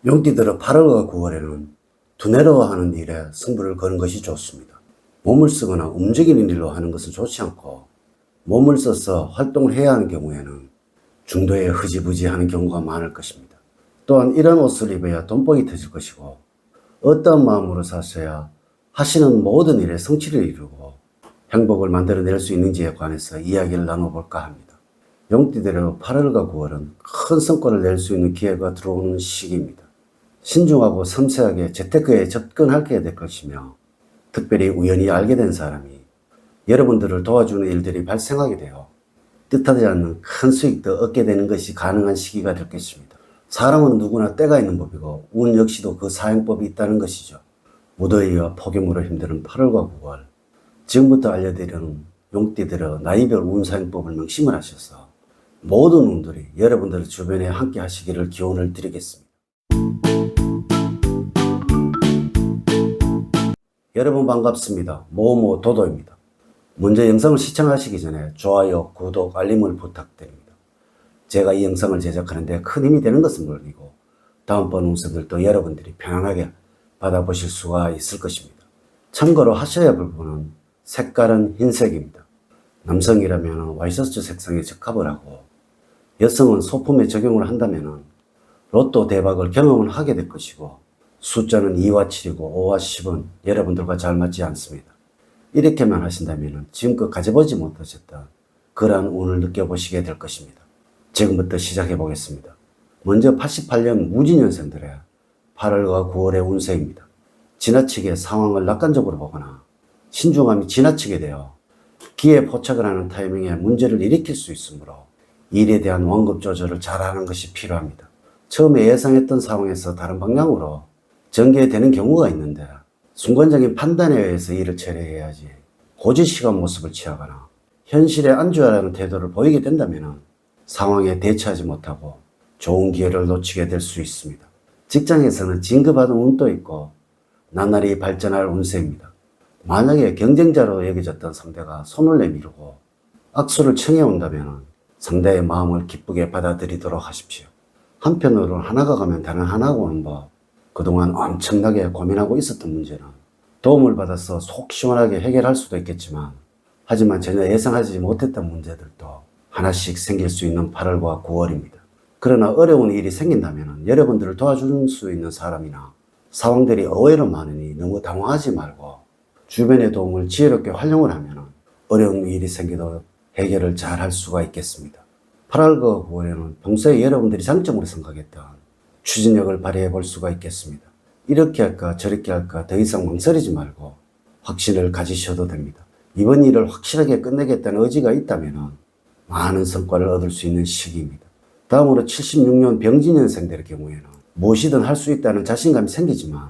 용띠 들어 8월과 9월에는 두뇌로하는 일에 승부를 거는 것이 좋습니다. 몸을 쓰거나 움직이는 일로 하는 것은 좋지 않고 몸을 써서 활동을 해야 하는 경우에는 중도에 흐지부지 하는 경우가 많을 것입니다. 또한 이런 옷을 입어야 돈복이 터질 것이고 어떤 마음으로 사셔야 하시는 모든 일에 성취를 이루고 행복을 만들어낼 수 있는지에 관해서 이야기를 나눠볼까 합니다. 용띠들의 8월과 9월은 큰 성과를 낼 수 있는 기회가 들어오는 시기입니다. 신중하고 섬세하게 재테크에 접근하게 될 것이며 특별히 우연히 알게 된 사람이 여러분들을 도와주는 일들이 발생하게 되어 뜻하지 않는 큰 수익도 얻게 되는 것이 가능한 시기가 될 것입니다. 사람은 누구나 때가 있는 법이고 운 역시도 그 사용법이 있다는 것이죠. 무더위와 폭염으로 힘드는 8월과 9월, 지금부터 알려드리는 용띠들의 나이별 운 사용법을 명심을 하셔서 모든 운들이 여러분들 주변에 함께 하시기를 기원을 드리겠습니다. 여러분 반갑습니다. 모모도도입니다. 먼저 영상을 시청하시기 전에 좋아요, 구독, 알림을 부탁드립니다. 제가 이 영상을 제작하는데 큰 힘이 되는 것은 물론이고 다음번 운세들도 여러분들이 편안하게 받아보실 수가 있을 것입니다. 참고로 하셔야 할 부분은 색깔은 흰색입니다. 남성이라면 와이셔츠 색상에 적합을 하고 여성은 소품에 적용을 한다면 로또 대박을 경험을 하게 될 것이고 숫자는 2와 7이고 5와 10은 여러분들과 잘 맞지 않습니다. 이렇게만 하신다면 지금껏 가져보지 못하셨던 그러한 운을 느껴보시게 될 것입니다. 지금부터 시작해 보겠습니다. 먼저 88년 무진년생들의 8월과 9월의 운세입니다. 지나치게 상황을 낙관적으로 보거나 신중함이 지나치게 되어 기에 포착을 하는 타이밍에 문제를 일으킬 수 있으므로 일에 대한 완급 조절을 잘하는 것이 필요합니다. 처음에 예상했던 상황에서 다른 방향으로 전개되는 경우가 있는데 순간적인 판단에 의해서 일을 처리해야지 고지식한 모습을 취하거나 현실에 안주하라는 태도를 보이게 된다면 상황에 대처하지 못하고 좋은 기회를 놓치게 될 수 있습니다. 직장에서는 진급하는 운도 있고 나날이 발전할 운세입니다. 만약에 경쟁자로 여겨졌던 상대가 손을 내밀고 악수를 청해온다면 상대의 마음을 기쁘게 받아들이도록 하십시오. 한편으로 하나가 가면 다른 하나가 오는 법, 그동안 엄청나게 고민하고 있었던 문제는 도움을 받아서 속 시원하게 해결할 수도 있겠지만 하지만 전혀 예상하지 못했던 문제들도 하나씩 생길 수 있는 8월과 9월입니다. 그러나 어려운 일이 생긴다면 여러분들을 도와줄 수 있는 사람이나 상황들이 의외로 많으니 너무 당황하지 말고 주변의 도움을 지혜롭게 활용을 하면 어려운 일이 생겨도 해결을 잘 할 수가 있겠습니다. 8월과 9월에는 평소에 여러분들이 장점으로 생각했던 추진력을 발휘해 볼 수가 있겠습니다. 이렇게 할까 저렇게 할까 더 이상 망설이지 말고 확신을 가지셔도 됩니다. 이번 일을 확실하게 끝내겠다는 의지가 있다면 많은 성과를 얻을 수 있는 시기입니다. 다음으로 76년 병진년생들의 경우에는 무엇이든 할 수 있다는 자신감이 생기지만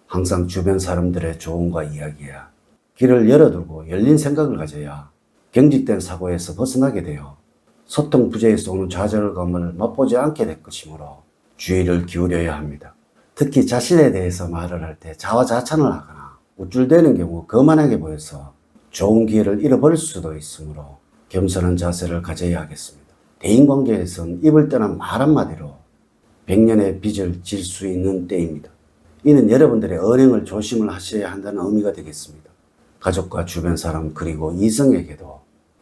항상 주변 사람들의 조언과 이야기야 길을 열어두고 열린 생각을 가져야 경직된 사고에서 벗어나게 되어 소통 부재에서 오는 좌절감을 맛보지 않게 될 것이므로 주의를 기울여야 합니다. 특히 자신에 대해서 말을 할 때 자화자찬을 하거나 우쭐대는 경우 거만하게 보여서 좋은 기회를 잃어버릴 수도 있으므로 겸손한 자세를 가져야 하겠습니다. 대인관계에선 입을 떠난 말 한마디로 100년의 빚을 질 수 있는 때입니다. 이는 여러분들의 언행을 조심을 하셔야 한다는 의미가 되겠습니다. 가족과 주변 사람 그리고 이성에게도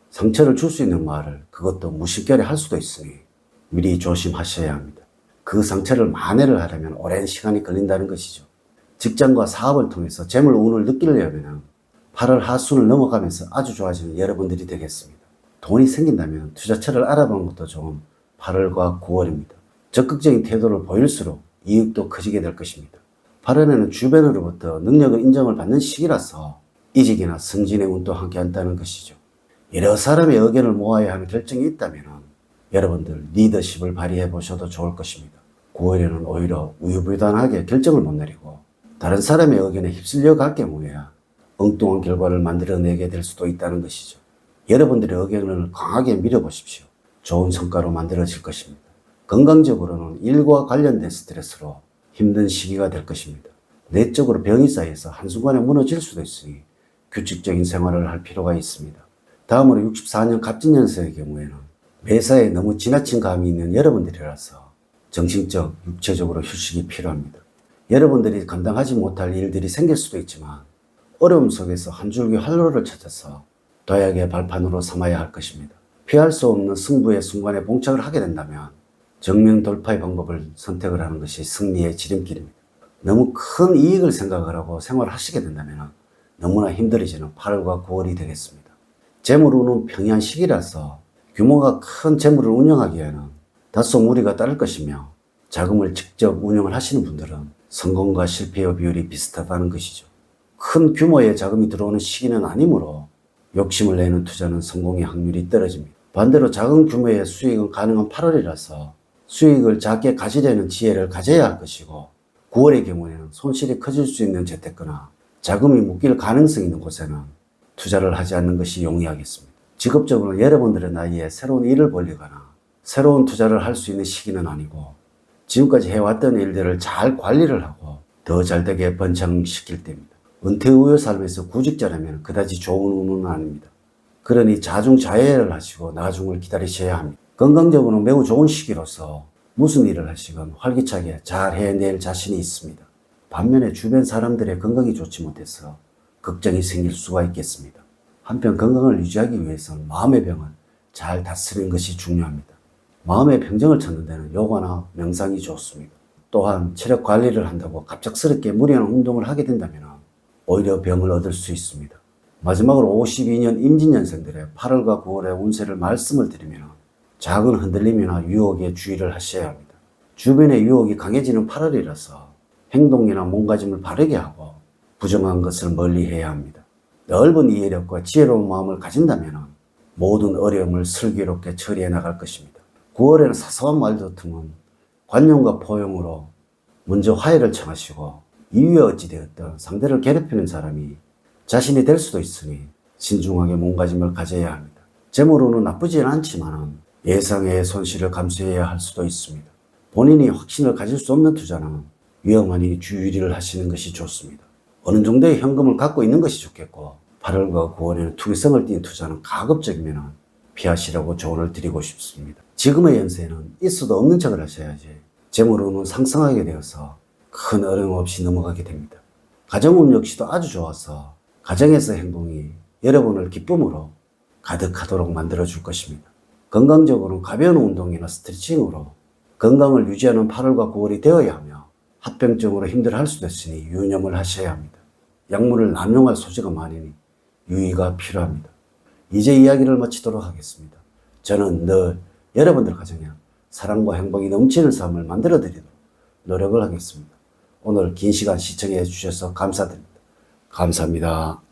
상처를 줄 수 있는 말을 그것도 무심결에 할 수도 있으니 미리 조심하셔야 합니다. 그 상처를 만회를 하려면 오랜 시간이 걸린다는 것이죠. 직장과 사업을 통해서 재물 운을 느끼려면 8월 하순을 넘어가면서 아주 좋아지는 여러분들이 되겠습니다. 돈이 생긴다면 투자처를 알아보는 것도 좋은 8월과 9월입니다. 적극적인 태도를 보일수록 이익도 커지게 될 것입니다. 8월에는 주변으로부터 능력을 인정을 받는 시기라서 이직이나 승진의 운도 함께 한다는 것이죠. 여러 사람의 의견을 모아야 하는 결정이 있다면 여러분들 리더십을 발휘해 보셔도 좋을 것입니다. 9월에는 오히려 우유부단하게 결정을 못 내리고 다른 사람의 의견에 휩쓸려 갈 경우에야 엉뚱한 결과를 만들어내게 될 수도 있다는 것이죠. 여러분들의 의견을 강하게 밀어보십시오. 좋은 성과로 만들어질 것입니다. 건강적으로는 일과 관련된 스트레스로 힘든 시기가 될 것입니다. 내적으로 병이 쌓여서 한순간에 무너질 수도 있으니 규칙적인 생활을 할 필요가 있습니다. 다음으로 64년 갑진년생의 경우에는 매사에 너무 지나친 감이 있는 여러분들이라서 정신적, 육체적으로 휴식이 필요합니다. 여러분들이 감당하지 못할 일들이 생길 수도 있지만 어려움 속에서 한 줄기 활로를 찾아서 도약의 발판으로 삼아야 할 것입니다. 피할 수 없는 승부의 순간에 봉착을 하게 된다면 정면 돌파의 방법을 선택을 하는 것이 승리의 지름길입니다. 너무 큰 이익을 생각을 하고 생활을 하시게 된다면 너무나 힘들어지는 8월과 9월이 되겠습니다. 재물운은 평이한 시기라서 규모가 큰 재물을 운영하기에는 다소 무리가 따를 것이며 자금을 직접 운영을 하시는 분들은 성공과 실패의 비율이 비슷하다는 것이죠. 큰 규모의 자금이 들어오는 시기는 아니므로 욕심을 내는 투자는 성공의 확률이 떨어집니다. 반대로 작은 규모의 수익은 가능한 8월이라서 수익을 작게 가지려는 지혜를 가져야 할 것이고 9월의 경우에는 손실이 커질 수 있는 재테크나 자금이 묶일 가능성이 있는 곳에는 투자를 하지 않는 것이 용이하겠습니다. 직업적으로 여러분들의 나이에 새로운 일을 벌리거나 새로운 투자를 할 수 있는 시기는 아니고 지금까지 해왔던 일들을 잘 관리를 하고 더 잘되게 번창시킬 때입니다. 은퇴 후의 삶에서 구직자라면 그다지 좋은 운은 아닙니다. 그러니 자중자애를 하시고 나중을 기다리셔야 합니다. 건강적으로는 매우 좋은 시기로서 무슨 일을 하시건 활기차게 잘 해낼 자신이 있습니다. 반면에 주변 사람들의 건강이 좋지 못해서 걱정이 생길 수가 있겠습니다. 한편 건강을 유지하기 위해서는 마음의 병을 잘 다스리는 것이 중요합니다. 마음의 평정을 찾는 데는 요가나 명상이 좋습니다. 또한 체력 관리를 한다고 갑작스럽게 무리한 운동을 하게 된다면 오히려 병을 얻을 수 있습니다. 마지막으로 52년 임진년생들의 8월과 9월의 운세를 말씀을 드리면 작은 흔들림이나 유혹에 주의를 하셔야 합니다. 주변의 유혹이 강해지는 8월이라서 행동이나 몸가짐을 바르게 하고 부정한 것을 멀리해야 합니다. 넓은 이해력과 지혜로운 마음을 가진다면 모든 어려움을 슬기롭게 처리해 나갈 것입니다. 9월에는 사소한 말다툼은 관용과 포용으로 먼저 화해를 청하시고 이유에 어찌되었든 상대를 괴롭히는 사람이 자신이 될 수도 있으니 신중하게 몸가짐을 가져야 합니다. 재물로는 나쁘지는 않지만 예상의 손실을 감수해야 할 수도 있습니다. 본인이 확신을 가질 수 없는 투자는 위험하니 주의를 하시는 것이 좋습니다. 어느 정도의 현금을 갖고 있는 것이 좋겠고 8월과 9월에는 투기성을 띈 투자는 가급적이면 피하시라고 조언을 드리고 싶습니다. 지금의 연세는 있어도 없는 척을 하셔야지 재물운은 상승하게 되어서 큰 어려움 없이 넘어가게 됩니다. 가정운 역시도 아주 좋아서 가정에서 행복이 여러분을 기쁨으로 가득하도록 만들어줄 것입니다. 건강적으로는 가벼운 운동이나 스트레칭으로 건강을 유지하는 8월과 9월이 되어야 하며 합병증으로 힘들어할 수도 있으니 유념을 하셔야 합니다. 약물을 남용할 소지가 많으니 유의가 필요합니다. 이제 이야기를 마치도록 하겠습니다. 저는 늘 여러분들 가정에 사랑과 행복이 넘치는 삶을 만들어 드리도록 노력을 하겠습니다. 오늘 긴 시간 시청해 주셔서 감사드립니다. 감사합니다.